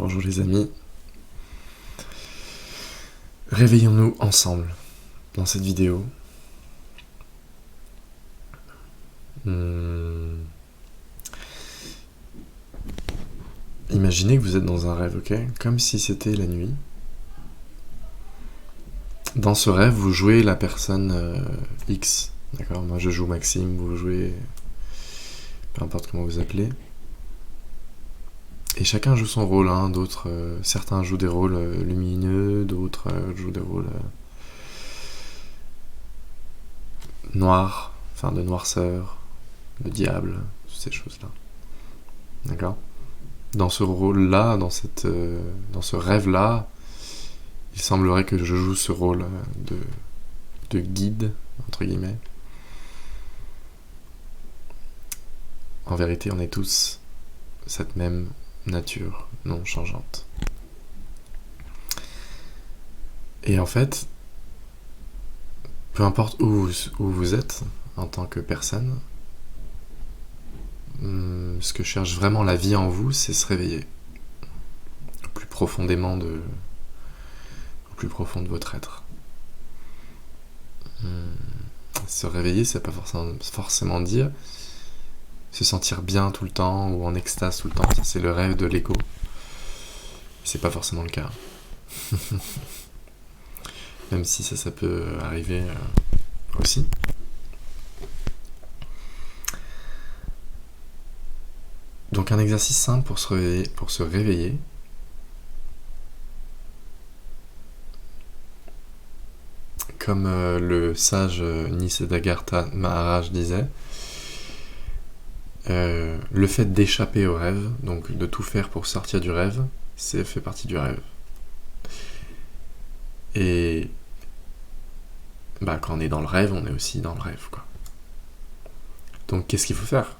Bonjour les amis. Réveillons-nous ensemble dans cette vidéo. Imaginez que vous êtes dans un rêve, ok? Comme si c'était la nuit. Dans ce rêve, vous jouez la personne X. D'accord? Moi je joue Maxime, vous jouez... peu importe comment vous appelez. Et chacun joue son rôle, hein. D'autres, certains jouent des rôles lumineux, d'autres jouent des rôles noirs, enfin de noirceur, de diable, toutes ces choses-là. D'accord? Dans ce rôle-là, dans ce rêve-là, il semblerait que je joue ce rôle de guide, entre guillemets. En vérité, on est tous cette même nature non changeante. Et en fait, peu importe où vous êtes en tant que personne, ce que cherche vraiment la vie en vous, c'est se réveiller au plus profond de votre être. Se réveiller, ça ne veut pas forcément dire se sentir bien tout le temps ou en extase tout le temps. Ça, c'est le rêve de l'ego. C'est pas forcément le cas. Même si ça peut arriver aussi. Donc un exercice simple pour se réveiller. Comme le sage Nisargadatta Maharaj disait, le fait d'échapper au rêve, donc de tout faire pour sortir du rêve, ça fait partie du rêve. Et quand on est dans le rêve, on est aussi dans le rêve, quoi. Donc qu'est-ce qu'il faut faire?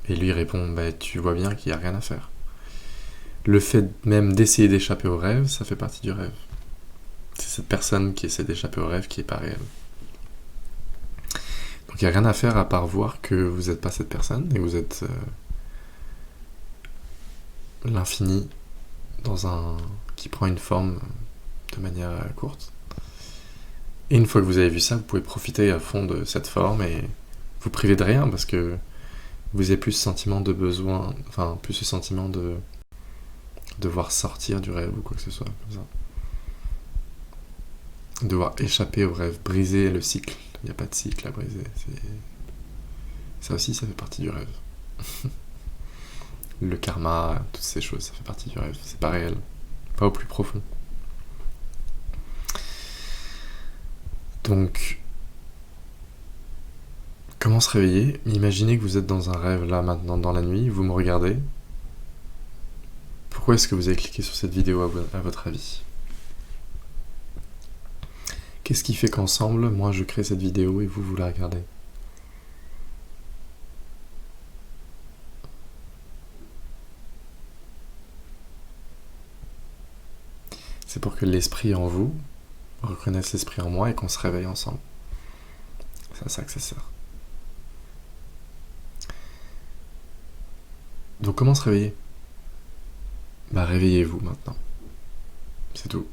Et lui répond, tu vois bien qu'il n'y a rien à faire. Le fait même d'essayer d'échapper au rêve, ça fait partie du rêve. C'est cette personne qui essaie d'échapper au rêve qui n'est pas réelle. Donc il n'y a rien à faire à part voir que vous n'êtes pas cette personne et vous êtes l'infini qui prend une forme de manière courte. Et une fois que vous avez vu ça, vous pouvez profiter à fond de cette forme et vous priver de rien parce que vous avez plus ce sentiment de besoin, enfin plus ce sentiment de devoir sortir du rêve ou quoi que ce soit comme ça. Devoir échapper au rêve, briser le cycle. Il n'y a pas de cycle à briser. Ça aussi, ça fait partie du rêve. Le karma, toutes ces choses, ça fait partie du rêve. C'est pas réel. Pas au plus profond. Donc, comment se réveiller? Imaginez que vous êtes dans un rêve là, maintenant, dans la nuit. Vous me regardez. Pourquoi est-ce que vous avez cliqué sur cette vidéo à votre avis? Qu'est-ce qui fait qu'ensemble, moi je crée cette vidéo et vous la regardez? C'est pour que l'esprit en vous reconnaisse l'esprit en moi et qu'on se réveille ensemble. C'est à ça que ça sert. Donc comment se réveiller? Réveillez-vous maintenant. C'est tout.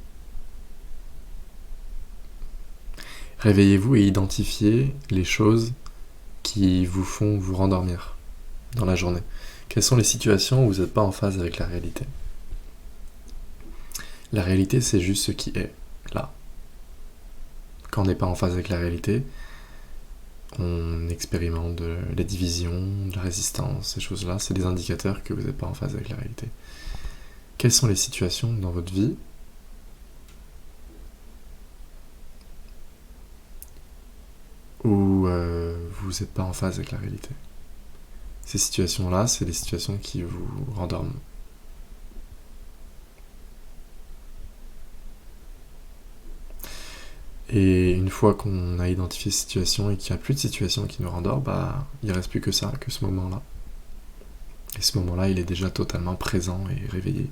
Réveillez-vous et identifiez les choses qui vous font vous rendormir dans la journée. Quelles sont les situations où vous n'êtes pas en phase avec la réalité? La réalité, c'est juste ce qui est, là. Quand on n'est pas en phase avec la réalité, on expérimente de la division, de la résistance, ces choses-là. C'est des indicateurs que vous n'êtes pas en phase avec la réalité. Quelles sont les situations dans votre vie où vous n'êtes pas en phase avec la réalité? Ces situations-là, c'est des situations qui vous rendorment. Et une fois qu'on a identifié ces situations et qu'il n'y a plus de situations qui nous rendorment, il ne reste plus que ça, que ce moment-là. Et ce moment-là, il est déjà totalement présent et réveillé.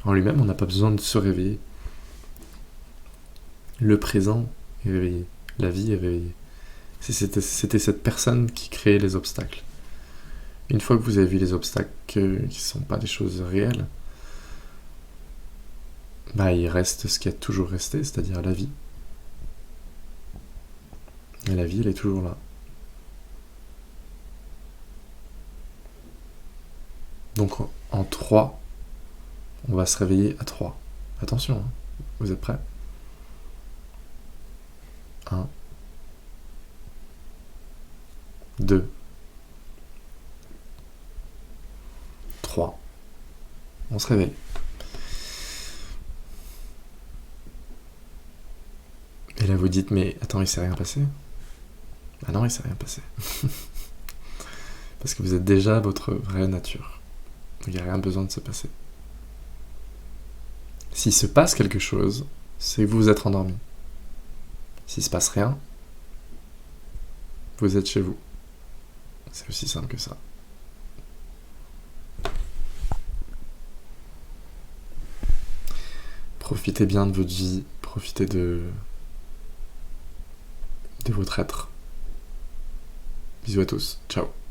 En lui-même, on n'a pas besoin de se réveiller. Le présent est réveillé. La vie est réveillée. C'était cette personne qui créait les obstacles. Une fois que vous avez vu les obstacles qui ne sont pas des choses réelles, il reste ce qui a toujours resté, c'est-à-dire la vie. Et la vie, elle est toujours là. Donc en 3, on va se réveiller à 3. Attention, hein. Vous êtes prêts? 1, 2, 3. On se réveille. Et là vous dites, mais attends, il s'est rien passé? Ah non, il s'est rien passé. Parce que vous êtes déjà votre vraie nature. Donc il n'y a rien besoin de se passer. S'il se passe quelque chose, c'est que vous vous êtes endormi. S'il se passe rien, vous êtes chez vous. C'est aussi simple que ça. Profitez bien de votre vie, profitez de votre être. Bisous à tous, ciao.